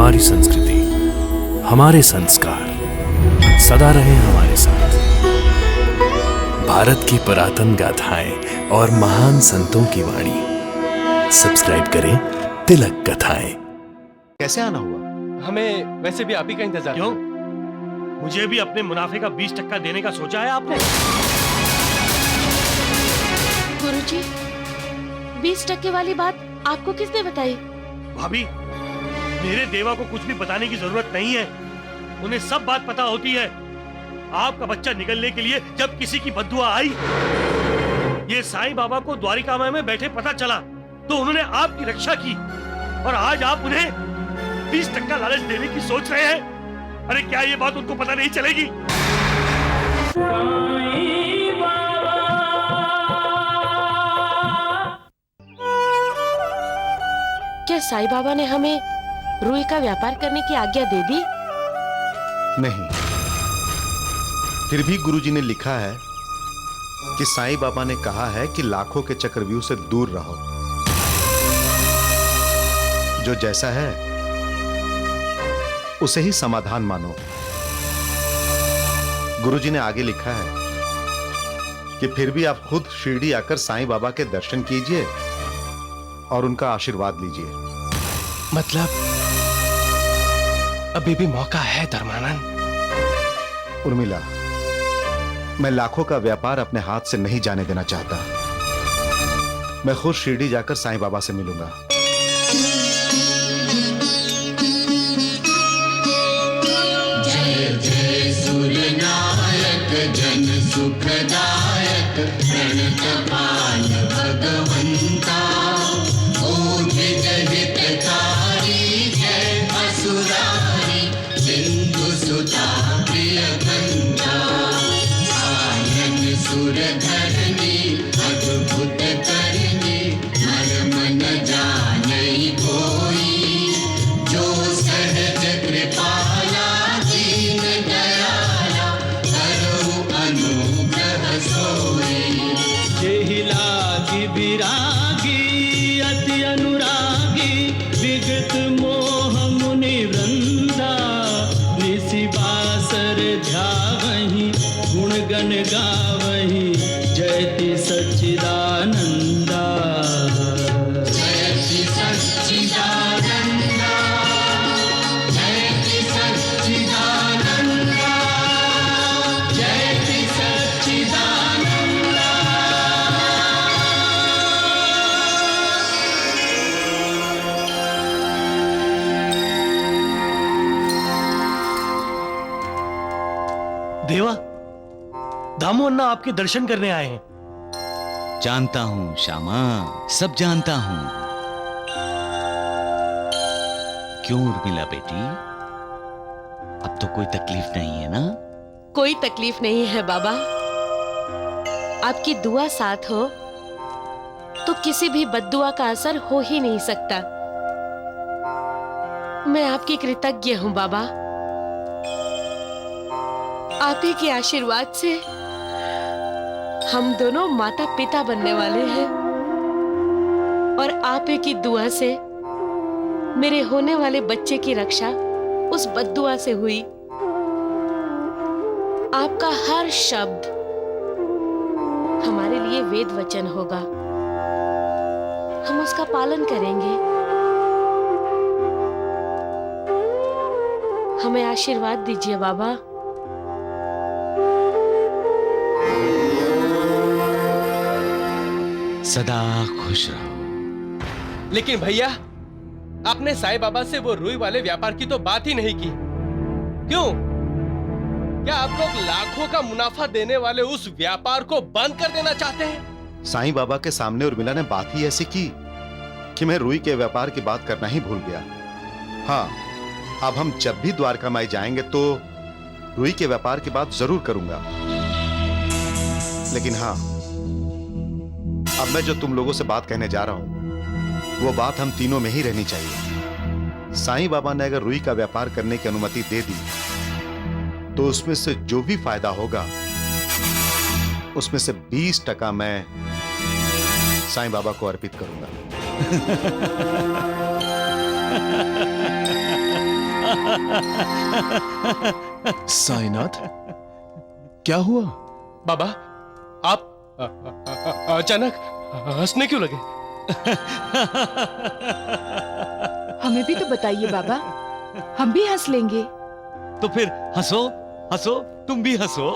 हमारी संस्कृति, हमारे संस्कार सदा रहे हमारे साथ। भारत की पुरातन गाथाएं और महान संतों की वाणी। सब्सक्राइब करें तिलक कथाएं। कैसे आना हुआ? हमें वैसे भी आप ही का इंतजार। क्यों? मुझे भी अपने मुनाफे का 20% देने का सोचा है आपने? गुरुजी, 20% वाली बात आपको किसने बताई? भाभी, मेरे देवा को कुछ भी बताने की जरूरत नहीं है। उन्हें सब बात पता होती है। आपका बच्चा निकलने के लिए जब किसी की बद्दुआ आई, ये साईं बाबा को द्वारिका माई में बैठे पता चला तो उन्होंने आपकी रक्षा की, और आज आप उन्हें 20% लालच देने की सोच रहे हैं। अरे क्या ये बात उनको पता नहीं चलेगी? क्या साईं बाबा ने हमें रुई का व्यापार करने की आज्ञा दे दी? नहीं, फिर भी गुरुजी ने लिखा है कि साईं बाबा ने कहा है कि लाखों के चक्रव्यूह से दूर रहो। जो जैसा है उसे ही समाधान मानो। गुरुजी ने आगे लिखा है कि फिर भी आप खुद शिरडी आकर साईं बाबा के दर्शन कीजिए और उनका आशीर्वाद लीजिए। मतलब अभी भी मौका है धर्मानंद। उर्मिला, मैं लाखों का व्यापार अपने हाथ से नहीं जाने देना चाहता। मैं खुद शिरडी जाकर साईं बाबा से मिलूंगा। जय जय सूर्यनायक जन सुखदायक प्रणतपाल भगवंता, ओम हितकारी जय असुरारी सिंधु सुता प्रिय कंता, आनन सुरधरणी अद्भुत करनी मर्म न जाने कोई, जो सहज कृपाला दीन दयाला करो अनुग्रह सोई। जेहि लागी विरागी अति अनुरागी विगत मोह मुनि वृंदा, निसि बासर ध्यावहि गुण गण गावहि जयति सच्चिदानंदा। जयति सच्चिदानंदा, जयति सच्चिदानंदा, जयति सच्चिदानंदा। देवा, दामू अन्ना आपके दर्शन करने आए हैं। जानता हूं श्यामा, सब जानता हूं। क्यों उर्मिला बेटी, अब तो कोई तकलीफ नहीं है ना? कोई तकलीफ नहीं है बाबा। आपकी दुआ साथ हो तो किसी भी बद्दुआ का असर हो ही नहीं सकता। मैं आपकी कृतज्ञ हूं बाबा। आप ही के आशीर्वाद से हम दोनों माता पिता बनने वाले हैं, और आप ही की दुआ से मेरे होने वाले बच्चे की रक्षा उस बद्दुआ से हुई। आपका हर शब्द हमारे लिए वेद वचन होगा। हम उसका पालन करेंगे। हमें आशीर्वाद दीजिए बाबा। सदा खुश रहो। लेकिन भैया, आपने साईं बाबा से वो रुई वाले व्यापार की तो बात ही नहीं की। क्यों? क्या आप लोग लाखों का मुनाफा देने वाले उस व्यापार को बंद कर देना चाहते हैं? साईं बाबा के सामने उर्मिला ने बात ही ऐसी की कि मैं रुई के व्यापार की बात करना ही भूल गया। हाँ, अब हम जब भी द्वारका माई जाएंगे तो रुई के व्यापार की बात जरूर करूंगा। लेकिन हाँ, अब मैं जो तुम लोगों से बात कहने जा रहा हूं वो बात हम तीनों में ही रहनी चाहिए। साईं बाबा ने अगर रुई का व्यापार करने की अनुमति दे दी तो उसमें से जो भी फायदा होगा उसमें से 20% मैं साईं बाबा को अर्पित करूंगा। साईनाथ, क्या हुआ? बाबा, आप अचानक हंसने क्यों लगे? हमें भी तो बताइए बाबा, हम भी हंस लेंगे। तो फिर हंसो, हंसो, तुम भी हंसो।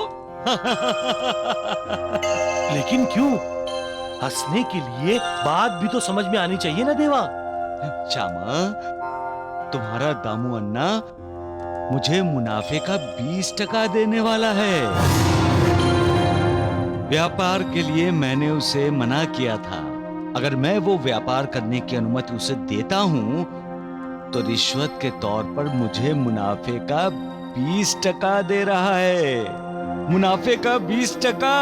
लेकिन क्यों? हंसने के लिए बात भी तो समझ में आनी चाहिए ना देवा। श्यामा, तुम्हारा दामू अन्ना मुझे मुनाफे का 20% देने वाला है। व्यापार के लिए मैंने उसे मना किया था। अगर मैं वो व्यापार करने की अनुमति उसे देता हूं तो रिश्वत के तौर पर मुझे मुनाफे का 20% दे रहा है। मुनाफे का 20%।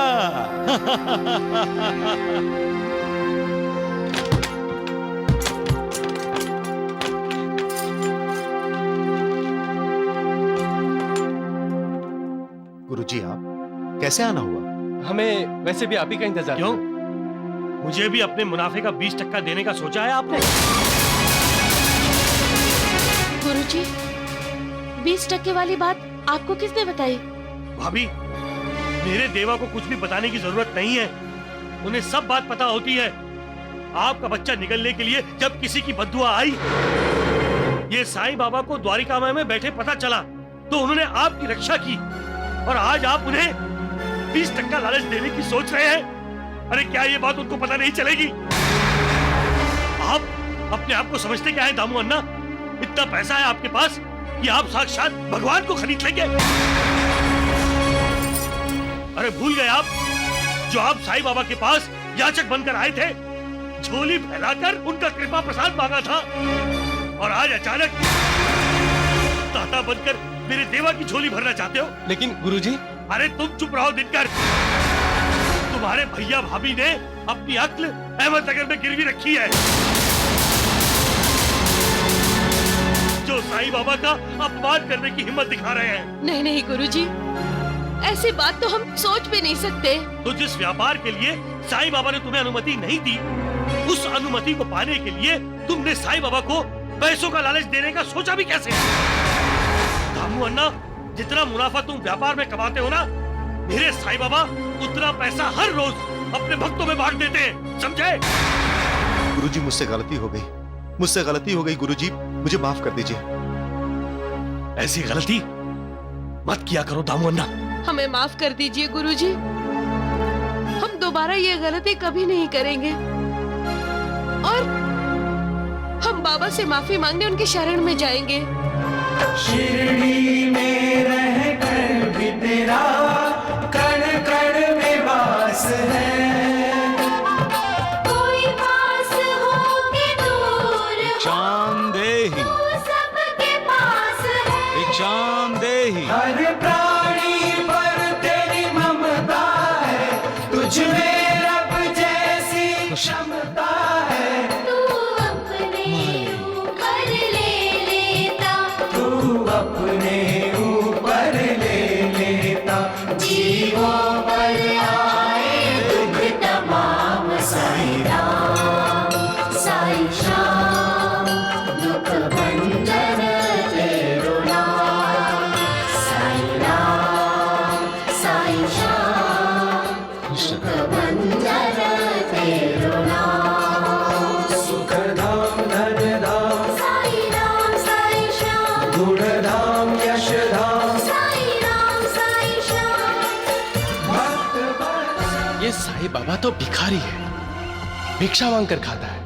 गुरुजी, आप कैसे आना हुआ? हमें वैसे भी आप ही का इंतजार क्यों? मुझे भी अपने मुनाफे का 20% देने का सोचा है आपने? गुरुजी, 20% वाली बात आपको किसने बताई? भाभी, मेरे देवा को कुछ भी बताने की जरूरत नहीं है। उन्हें सब बात पता होती है। आपका बच्चा निकलने के लिए जब किसी की बद्दुआ आई, ये साईं बाबा को द्वारिका माई में बैठे पता चला तो उन्होंने आपकी रक्षा की, और आज आप उन्हें 20% लालच देने की सोच रहे हैं। अरे क्या ये बात उनको पता नहीं चलेगी? आप अपने आप को समझते क्या है दामू अन्ना? इतना पैसा है आपके पास कि आप साक्षात भगवान को खरीद लेंगे। अरे भूल गए आप, जो आप साईं बाबा के पास याचक बनकर आए थे, झोली फैलाकर उनका कृपा प्रसाद मांगा था, और आज अचानक दाता बनकर मेरे देवा की झोली भरना चाहते हो? लेकिन गुरुजी, अरे तुम चुप रहो दिनकर। तुम्हारे भैया भाभी ने अपनी अक्ल अहमदनगर में गिरवी रखी है। जो साईं बाबा का अपमान करने की हिम्मत दिखा रहे हैं। नहीं नहीं गुरुजी, ऐसी बात तो हम सोच भी नहीं सकते। तो जिस व्यापार के लिए साईं बाबा ने तुम्हें अनुमति नहीं दी, उस अनुमति को पाने के लिए तुमने साईं बाबा को पैसों का लालच देने का सोचा भी कैसे? दामू अन्ना, जितना मुनाफा तुम व्यापार में कमाते हो ना, मेरे साईं बाबा उतना पैसा हर रोज अपने भक्तों में बांट देते हैं, समझे? गुरुजी, मुझसे गलती हो गई, मुझसे गलती हो गई। गुरुजी, मुझे माफ कर दीजिए। ऐसी गलती मत किया करो दामू अन्ना। हमें माफ कर दीजिए गुरुजी, हम दोबारा ये गलती कभी नहीं करेंगे, और हम बाबा से माफी मांगने उनके शरण में जाएंगे। शिरडी में रह कर भी तेरा कण कण में वास है। कोई पास हो के दूर भिक्षाम देहि, सबके पास है। भिक्षाम देहि। हर प्राणी पर तेरी ममता है, तुझ में रब जैसी क्षमता है। तू अपने ऊपर ले लेता, तू अपने ऊपर ले लेता, जीवों पर आए दुख तमाम। साईं राम, साईं श्याम, दुख भंजन तेरो नाम। साईं राम, साईं श्याम, दुख भंजन तेरो नाम। सुख धाम धन धाम, साईं राम, साईं श्याम, गुण धाम यश धाम, साईं राम, साईं श्याम। भक्त बल। ये साईं बाबा तो भिखारी है, भिक्षा मांग कर खाता है,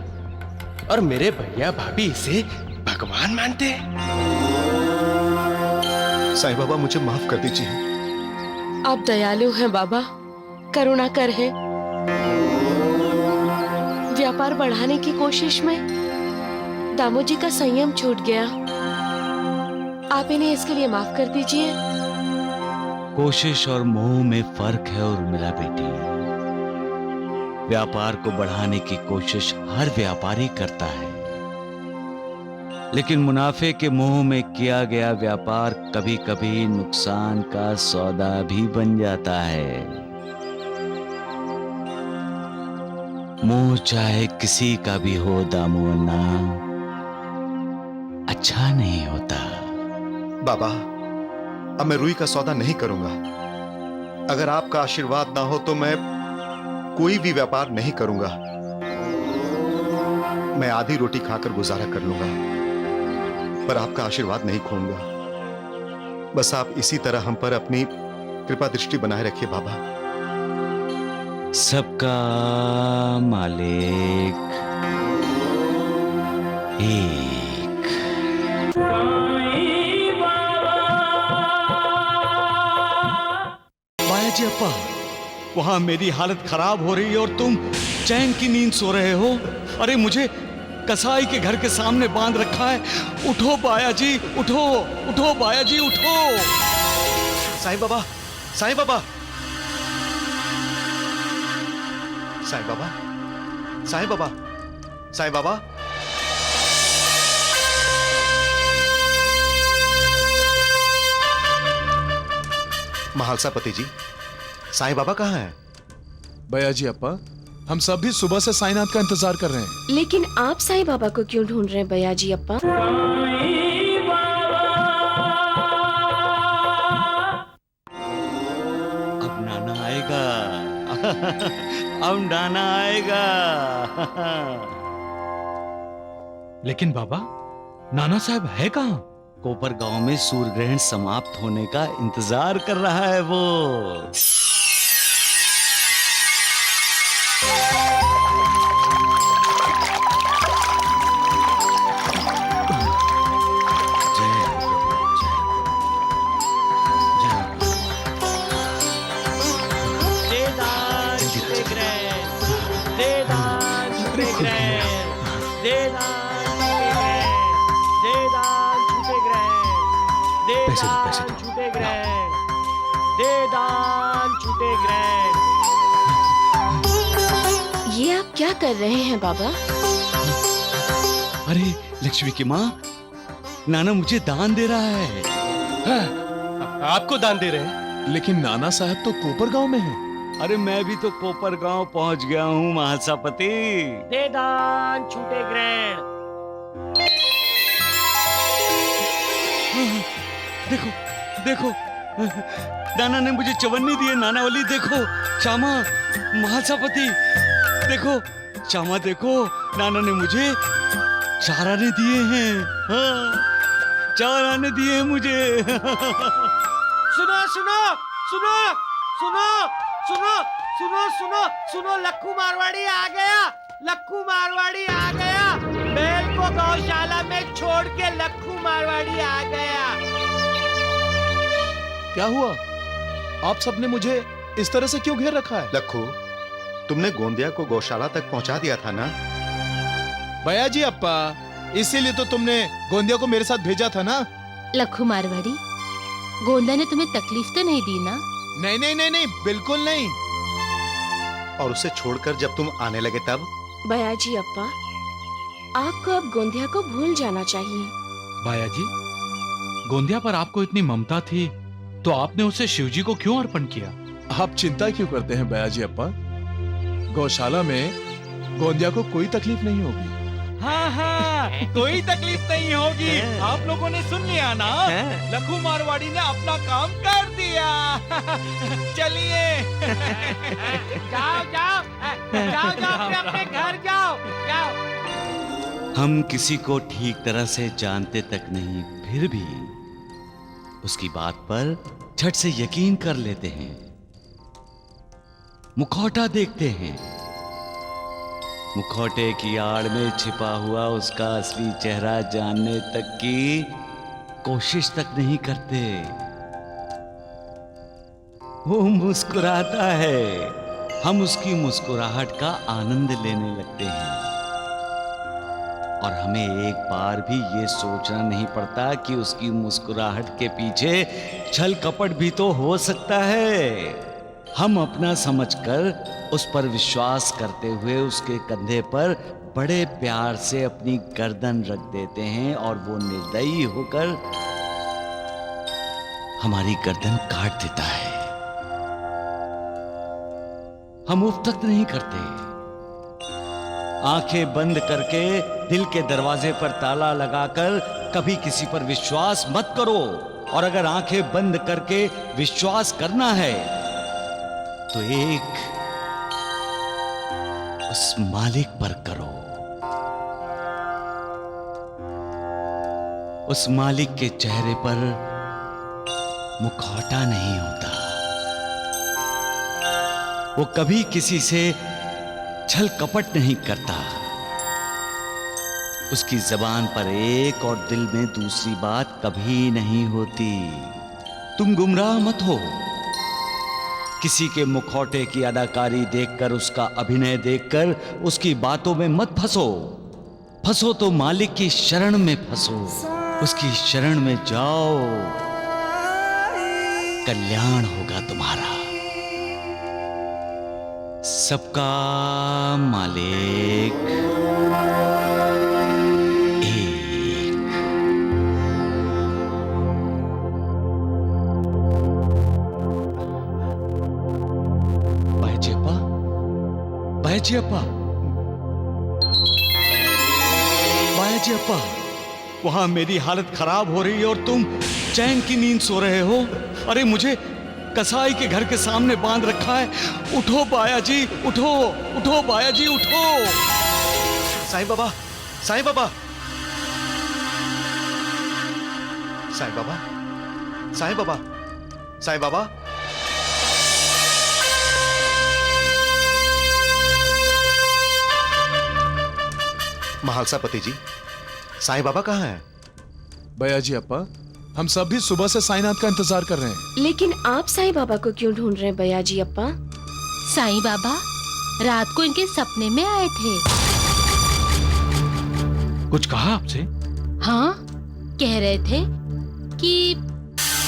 और मेरे भैया भाभी इसे भगवान मानते हैं। साईं बाबा, मुझे माफ कर दीजिए। आप दयालु हैं बाबा, करुणाकर हैं। व्यापार बढ़ाने की कोशिश में दामू जी का संयम छूट गया, आप इन्हें इसके लिए माफ कर दीजिए। कोशिश और मोह में फर्क है उर्मिला बेटी। व्यापार को बढ़ाने की कोशिश हर व्यापारी करता है, लेकिन मुनाफे के मोह में किया गया व्यापार कभी कभी नुकसान का सौदा भी बन जाता है। मोह चाहे किसी का भी हो दामू अन्ना, अच्छा नहीं होता। बाबा, अब मैं रुई का सौदा नहीं करूंगा। अगर आपका आशीर्वाद ना हो तो मैं कोई भी व्यापार नहीं करूंगा। मैं आधी रोटी खाकर गुजारा कर लूंगा, पर आपका आशीर्वाद नहीं खोऊंगा। बस आप इसी तरह हम पर अपनी कृपा दृष्टि बनाए रखिए बाबा। सबका मालिक एक। माया जी अप्पा, वहां मेरी हालत खराब हो रही है और तुम चैन की नींद सो रहे हो। अरे मुझे कसाई के घर के सामने बांध रखा है। उठो बाया जी, उठो उठो बाया जी, उठो। साईं बाबा, साईं बाबा, साईं बाबा, साईं बाबा, साईं बाबा। महालसापति जी, साईं बाबा कहाँ हैं? भैया जी अप्पा, हम सब भी सुबह से साईनाथ का इंतजार कर रहे हैं। लेकिन आप साईं बाबा को क्यों ढूंढ रहे हैं भैया जी अप्पा? अब नाना आएगा। अब नाना आएगा। लेकिन बाबा, नाना साहब है कहाँ? कोपर गांव में सूर्य ग्रहण समाप्त होने का इंतजार कर रहा है वो। पैसे दो। छूटे ग्रहण, दे दान छूटे ग्रहण। ये आप क्या कर रहे हैं बाबा? अरे लक्ष्मी की माँ, नाना मुझे दान दे रहा है। आपको दान दे रहे हैं? लेकिन नाना साहब तो कोपर गांव में हैं। अरे मैं भी तो कोपर गांव पहुंच गया हूँ महासापति। दे दान छूटे ग्रहण। देखो देखो, नाना ने मुझे चवन्नी दी है। नाना वाली देखो, श्यामा, महासापति देखो, श्यामा देखो, नाना ने मुझे 4 आने दिए हैं। हाँ, 4 आने दिए हैं मुझे। सुनो सुनो सुनो सुनो सुनो सुनो सुनो सुनो, लक्कू मारवाड़ी आ गया। लक्कू मारवाड़ी आ गया। बैल को गौशाला में छोड़ के लक्कू मारवाड़ी आ गया। क्या हुआ? आप सबने मुझे इस तरह से क्यों घेर रखा है? लक्खू, तुमने गोंदिया को गौशाला तक पहुंचा दिया था ना? भैया जी अप्पा, इसीलिए तो तुमने गोंदिया को मेरे साथ भेजा था ना? लखू मारवाड़ी, गोंदा ने तुम्हें तकलीफ तो नहीं दी ना? नहीं नहीं नहीं नहीं, बिल्कुल नहीं। और उसे छोड़कर जब तुम आने लगे तब? भैया जी अप्पा, आपको अब गोंदिया को भूल जाना चाहिए। बाया जी, गोंदिया पर आपको इतनी ममता थी तो आपने उसे शिवजी को क्यों अर्पण किया? आप चिंता क्यों करते हैं भैया जी अप्पा? गौशाला में गोंदिया को कोई तकलीफ नहीं होगी। हाँ हाँ, कोई तकलीफ नहीं होगी। आप लोगों ने सुन लिया ना? लखू मारवाड़ी ने अपना काम कर दिया। चलिए जाओ जाओ जाओ जाओ, अपने घर जाओ जाओ। हम किसी को ठीक तरह से जानते तक नहीं, फिर भी उसकी बात पर झट से यकीन कर लेते हैं। मुखौटा देखते हैं, मुखौटे की आड़ में छिपा हुआ उसका असली चेहरा जानने तक की कोशिश तक नहीं करते। वो मुस्कुराता है, हम उसकी मुस्कुराहट का आनंद लेने लगते हैं और हमें एक बार भी ये सोचना नहीं पड़ता कि उसकी मुस्कुराहट के पीछे छल कपट भी तो हो सकता है। हम अपना समझकर उस पर विश्वास करते हुए उसके कंधे पर बड़े प्यार से अपनी गर्दन रख देते हैं और वो निर्दयी होकर हमारी गर्दन काट देता है। हम उफ तक नहीं करते, आंखें बंद करके दिल के दरवाजे पर ताला लगाकर कभी किसी पर विश्वास मत करो, और अगर आंखें बंद करके विश्वास करना है तो एक उस मालिक पर करो। उस मालिक के चेहरे पर मुखौटा नहीं होता। वो कभी किसी से छल कपट नहीं करता। उसकी जबान पर एक और दिल में दूसरी बात कभी नहीं होती। तुम गुमराह मत हो। किसी के मुखौटे की अदाकारी देखकर, उसका अभिनय देखकर उसकी बातों में मत फंसो। फंसो तो मालिक की शरण में फंसो, उसकी शरण में जाओ, कल्याण होगा तुम्हारा। सबका मालिक एक। बायजियप्पा, बायजियप्पा, बायजियप्पा, वहां मेरी हालत खराब हो रही है और तुम चैन की नींद सो रहे हो। अरे मुझे कसाई के घर के सामने बांध रखा है। उठो बाया जी, उठो, उठो बाया जी, उठो। साईं बाबा, साईं बाबा, साईं बाबा, साईं बाबा, साईं बाबा। महालसापति जी, साईं बाबा कहाँ हैं? बयाजी अप्पा, हम सब भी सुबह से साईनाथ का इंतजार कर रहे हैं। लेकिन आप साईं बाबा को क्यों ढूंढ रहे हैं बयाजी अप्पा? साईं बाबा रात को इनके सपने में आए थे। कुछ कहा आपसे? हाँ, कह रहे थे कि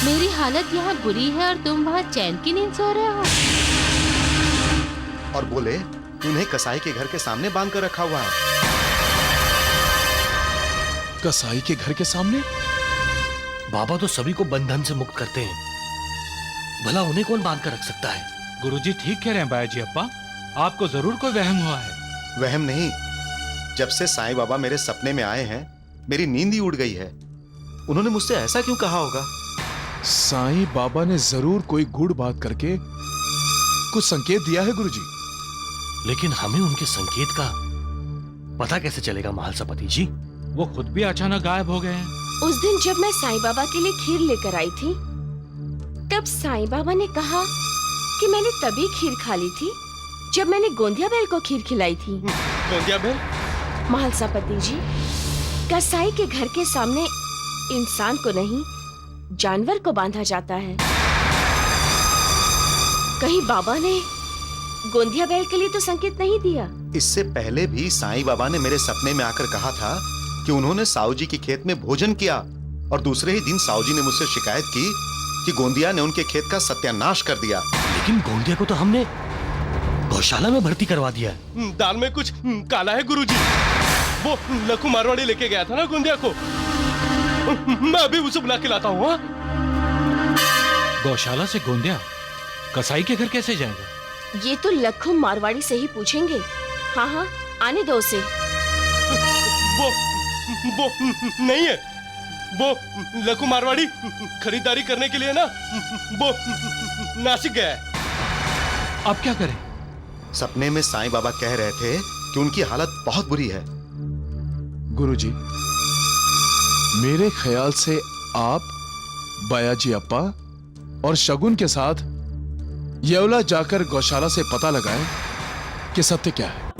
मेरी हालत यहाँ बुरी है और तुम वहाँ चैन की नींद सो रहे हो। और बोले उन्हें कसाई के घर के सामने बांध कर रखा हुआ है। कसाई के घर के सामने? बाबा तो सभी को बंधन से मुक्त करते हैं, भला उन्हें कौन बांध कर रख सकता है? गुरुजी ठीक कह रहे हैं बायाजी अप्पा, आपको जरूर कोई वहम हुआ है। वहम नहीं, जब से साईं बाबा मेरे सपने में आए हैं मेरी नींद ही उड़ गई है। उन्होंने मुझसे ऐसा क्यों कहा होगा? साईं बाबा ने जरूर कोई गूढ़ बात करके कुछ संकेत दिया है गुरुजी। लेकिन हमें उनके संकेत का पता कैसे चलेगा महालसापति जी? वो खुद भी अचानक गायब हो गए हैं। उस दिन जब मैं साईं बाबा के लिए खीर लेकर आई थी, तब साईं बाबा ने कहा कि मैंने तभी खीर खा ली थी जब मैंने गोंदिया बैल को खीर खिलाई थी। गोंदिया बैल? महालसापति जी, कसाई के घर के सामने इंसान को नहीं, जानवर को बांधा जाता है। कहीं बाबा ने गोंदिया बैल के लिए तो संकेत नहीं दिया? इससे पहले भी साईं बाबा ने मेरे सपने में आकर कहा था कि उन्होंने साहू जी के खेत में भोजन किया, और दूसरे ही दिन साहू जी ने मुझसे शिकायत की कि गोंदिया ने उनके खेत का सत्यानाश कर दिया। लेकिन गोंदिया को तो हमने गौशाला में भर्ती करवा दिया है। दाल में कुछ काला है गुरुजी। वो लखू मारवाड़ी लेके गया था ना गोंदिया को, मैं अभी उसे बुला के लाता हूँ। गौशाला से गोंदिया कसाई के घर कैसे जाएगा? ये तो लखू मारवाड़ी से ही पूछेंगे। हाँ हाँ, आने दो उसे। वो नहीं है, वो लखू मारवाड़ी खरीदारी करने के लिए ना वो नासिक गया है। अब क्या करें? सपने में साईं बाबा कह रहे थे कि उनकी हालत बहुत बुरी है। गुरुजी, मेरे ख्याल से आप, बयाजी अप्पा और शगुन के साथ येवला जाकर गौशाला से पता लगाएं कि सत्य क्या है।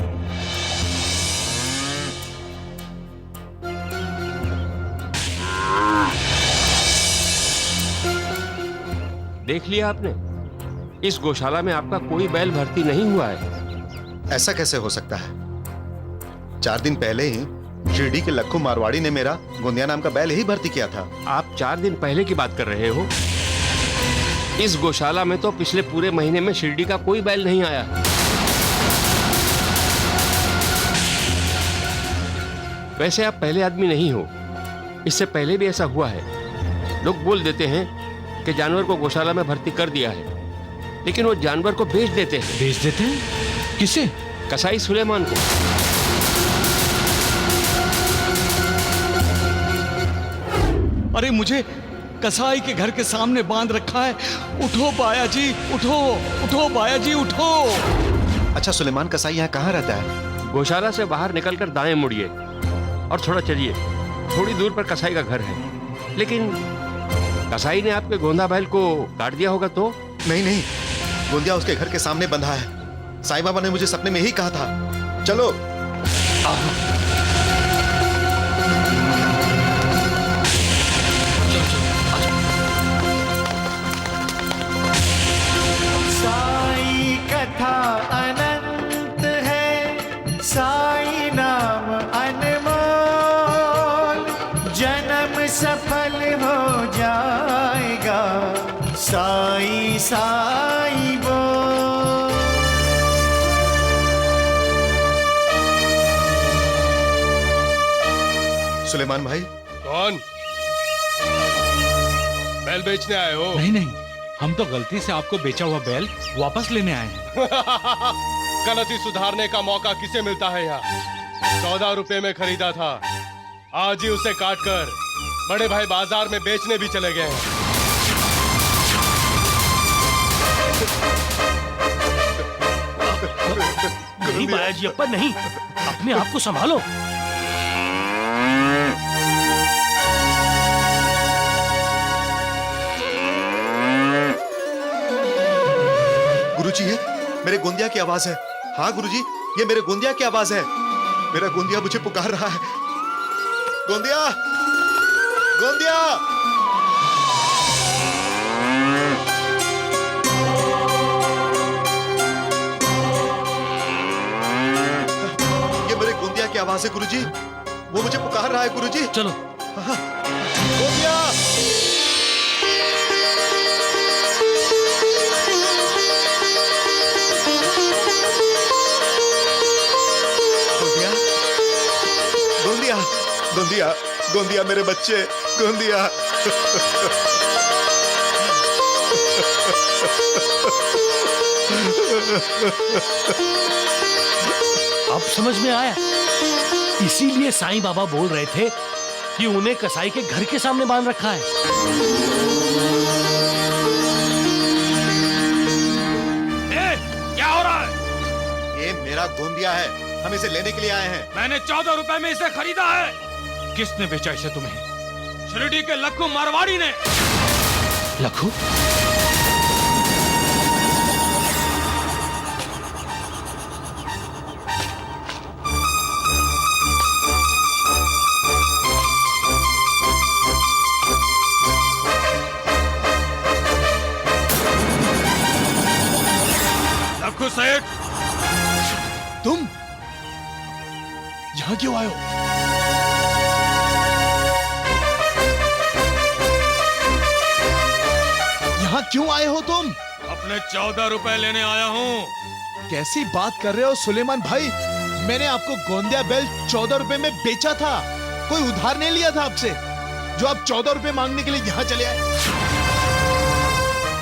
देख लिया आपने, इस गौशाला में आपका कोई बैल भर्ती नहीं हुआ है। ऐसा कैसे हो सकता है? 4 दिन पहले ही शिरडी के लखू मारवाड़ी ने मेरा गोंदिया नाम का बैल ही भर्ती किया था। आप 4 दिन पहले की बात कर रहे हो? इस गौशाला में तो पिछले पूरे महीने में शिरडी का कोई बैल नहीं आया। वैसे आप पहले आदमी नहीं हो, इससे पहले भी ऐसा हुआ है। लोग बोल देते हैं कि जानवर को गौशाला में भर्ती कर दिया है, लेकिन वो जानवर को बेच देते हैं। बेच देते हैं? किसे? कसाई सुलेमान को। अरे मुझे कसाई के घर के सामने बांध रखा है। उठो बाया जी, उठो उठो बाया जी, उठो। अच्छा सुलेमान कसाई यहाँ कहाँ रहता है? गौशाला से बाहर निकलकर दाएं मुड़िए और थोड़ा चलिए। थोड़ी दूर पर कसाई का घर है। लेकिन कसाई ने आपके गोंधा बैल को काट दिया होगा तो? नहीं नहीं, गोंदिया उसके घर के सामने बंधा है। साईं बाबा ने मुझे सपने में ही कहा था। चलो। साई कथा अनंत है, साई नाम अनमोल, जन्म सफल हो जाएगा, साई साई बोल। सुलेमान भाई। कौन? बैल बेचने आए हो? नहीं नहीं, हम तो गलती से आपको बेचा हुआ बैल वापस लेने आए हैं। गलती सुधारने का मौका किसे मिलता है यहाँ? 14 रुपए में खरीदा था, आज ही उसे काटकर बड़े भाई बाजार में बेचने भी चले गए हैं। नहीं बाया जी अप्पा, नहीं, अपने आप को संभालो। गुरुजी, ये मेरे गोंदिया की आवाज है। हाँ गुरुजी, ये मेरे गोंदिया की आवाज है। मेरा गोंदिया मुझे पुकार रहा है। गोंदिया, गोंदिया। ये मेरे गोंदिया की आवाज है गुरुजी। वो मुझे पुकार रहा है गुरुजी। चलो। हाँ, गोंदिया। गोंदिया, गोंदिया, गोंदिया मेरे बच्चे, गोंदिया। अब समझ में आया, इसीलिए साईं बाबा बोल रहे थे कि उन्हें कसाई के घर के सामने बांध रखा है। क्या हो रहा है? ये मेरा गोंदिया है, हम इसे लेने के लिए आए हैं। मैंने 14 रुपए में इसे खरीदा है। किसने बेचा इसे तुम्हें? शिरडी के लक्खू मारवाड़ी ने। लखू? लक्खू सेठ, तुम यहां क्यों आए हो? यहां क्यों आए हो तुम? अपने 14 रुपए लेने आया हूँ। कैसी बात कर रहे हो सुलेमान भाई? मैंने आपको गोंदिया बैल 14 रुपए में बेचा था, कोई उधार नहीं लिया था आपसे, जो आप 14 रुपए मांगने के लिए यहां चले आए।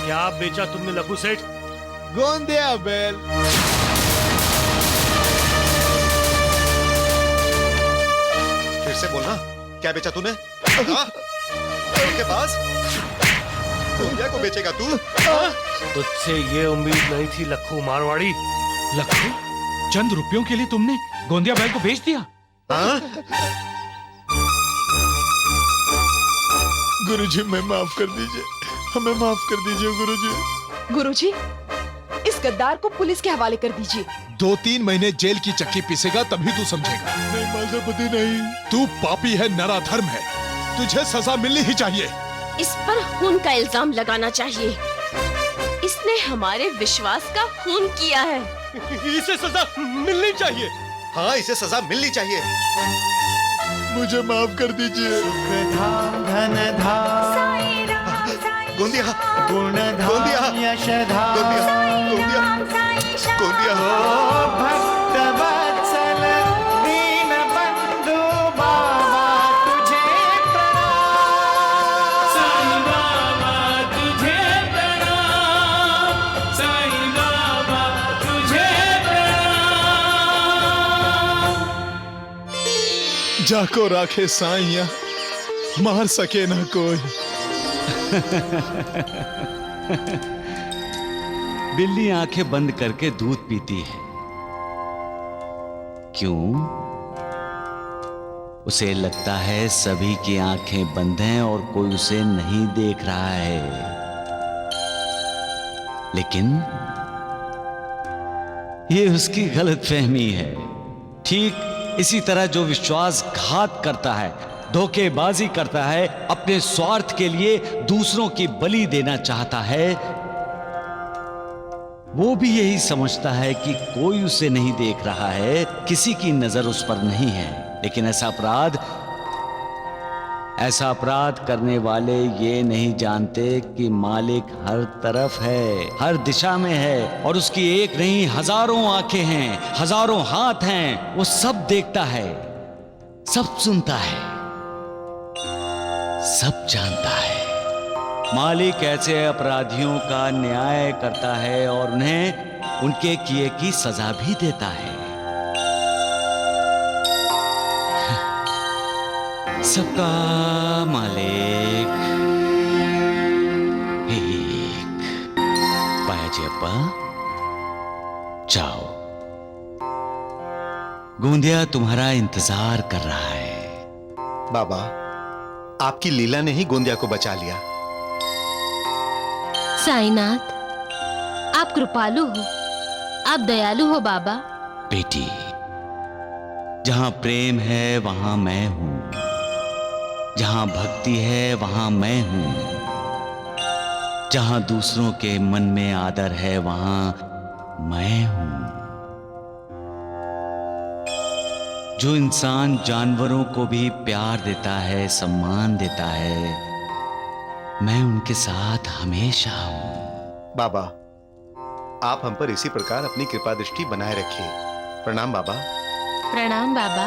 क्या बेचा तुमने लखू सेठ? गोंदिया बैल। फिर से बोलना, क्या बेचा तूने? हाँ? के पास गोंदिया को बेचेगा तू? तुझसे ये उम्मीद नहीं थी लखू मारवाड़ी। लखू, चंद रुपयों के लिए तुमने गोंदिया बैल को बेच दिया? हाँ? गुरुजी, मैं माफ कर दीजिए, हमें माफ कर दीजिए गुरुजी। गुरुजी, इस गद्दार को पुलिस के हवाले कर दीजिए। 2-3 महीने जेल की चक्की पीसेगा तभी तू समझेगा। नहीं माधवपति नहीं, तू पापी है, नराधर्म है, तुझे सजा मिलनी ही चाहिए। इस पर खून का इल्जाम लगाना चाहिए। इसने हमारे विश्वास का खून किया है। इसे सजा मिलनी चाहिए। हाँ, इसे सजा मिलनी चाहिए। मुझे माफ कर दीजिए। धन धाम, गोंदिया, गुण गोंदिया, धाम, यश धाम, गोंदिया, गोंदिया, ओ भक्त वत्सल दीन बंधु बाबा तुझे प्रणाम। साईं बाबा तुझे प्रणाम, साईं बाबा तुझे प्रणाम। जाको राखे साइया, मार सके ना कोई। बिल्ली आंखें बंद करके दूध पीती है। क्यों? उसे लगता है सभी की आंखें बंद हैं और कोई उसे नहीं देख रहा है। लेकिन ये उसकी गलतफहमी है। ठीक इसी तरह जो विश्वासघात करता है, धोखेबाजी करता है, अपने स्वार्थ के लिए दूसरों की बलि देना चाहता है, वो भी यही समझता है कि कोई उसे नहीं देख रहा है, किसी की नजर उस पर नहीं है। लेकिन ऐसा अपराध करने वाले ये नहीं जानते कि मालिक हर तरफ है, हर दिशा में है, और उसकी एक नहीं हजारों आंखें हैं, हजारों हाथ हैं। वो सब देखता है, सब सुनता है, सब जानता है। मालिक ऐसे अपराधियों का न्याय करता है और उन्हें उनके किए की सजा भी देता है। सबका मालिक एक। बायाजी अप्पा, जाओ, गोंदिया तुम्हारा इंतजार कर रहा है। बाबा, आपकी लीला ने ही गोंदिया को बचा लिया। साईनाथ, आप कृपालु हो, आप दयालु हो बाबा। बेटी, जहां प्रेम है वहां मैं हूं, जहां भक्ति है वहां मैं हूं, जहां दूसरों के मन में आदर है वहां मैं हूं। जो इंसान जानवरों को भी प्यार देता है, सम्मान देता है, मैं उनके साथ हमेशा हूं। बाबा, आप हम पर इसी प्रकार अपनी कृपा दृष्टि बनाए रखिए। प्रणाम बाबा। प्रणाम बाबा।